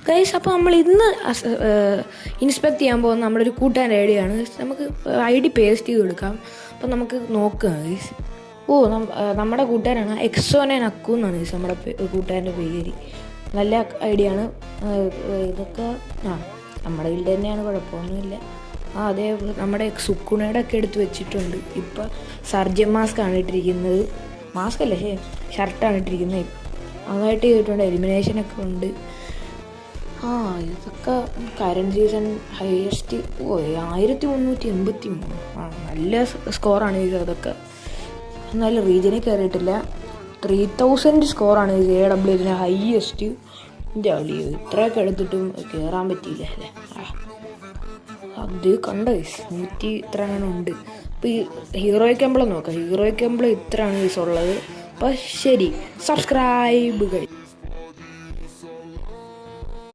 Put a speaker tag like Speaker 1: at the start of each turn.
Speaker 1: Guys, അപ്പോൾ നമ്മൾ ഇന്ന് ഇൻസ്പെക്ട് ചെയ്യാൻ പോകുന്ന നമ്മുടെ ഒരു കൂട്ടുകാരൻ്റെ ഐ ഡിയാണ്. നമുക്ക് ഐ ഡി പേസ്റ്റ് ചെയ്ത് കൊടുക്കാം. അപ്പോൾ നമുക്ക് നോക്കാം ഗൈസ്. നമ്മുടെ കൂട്ടുകാരാണ് എക്സോനെ നക്കു എന്നാണ് ഗൈസ് നമ്മുടെ കൂട്ടുകാരൻ്റെ പേര്. നല്ല ഐഡിയാണ്. ഇതൊക്കെ നമ്മുടെ വീട് തന്നെയാണ്, കുഴപ്പമൊന്നുമില്ല. അതേ നമ്മുടെ സുക്കുണയുടെ ഒക്കെ എടുത്ത് വെച്ചിട്ടുണ്ട്. ഇപ്പം സർജൻ മാസ്ക് ആണ് ഇട്ടിരിക്കുന്നത്. മാസ്ക് അല്ലേ, ഷർട്ടാണ് ഇട്ടിരിക്കുന്നത്. നന്നായിട്ട് ചെയ്തിട്ടുണ്ട്. എലിമിനേഷനൊക്കെ ഉണ്ട്. ഇതൊക്കെ കറണ്ട് സീസൺ ഹയസ്റ്റ് 1383. നല്ല സ്കോറാണ് ഇത്. അതൊക്കെ എന്നാലും റീജിയനിൽ കയറിയിട്ടില്ല. 3000 സ്കോറാണ് ഇത്. AW ഇതിന് ഹയസ്റ്റ്. ഇത്രയൊക്കെ എടുത്തിട്ടും കയറാൻ പറ്റിയില്ല അല്ലേ. അത് കണ്ട 100 ഇത്ര അങ്ങനെ ഉണ്ട്. അപ്പോൾ ഈ ഹീറോയ്ക്ക് എംബ്ലം നോക്കാം. ഹീറോയ്ക്ക് എംബ്ലം ഇത്രയാണ് ഉള്ളത്. അപ്പോൾ ശരി, സബ്സ്ക്രൈബ്.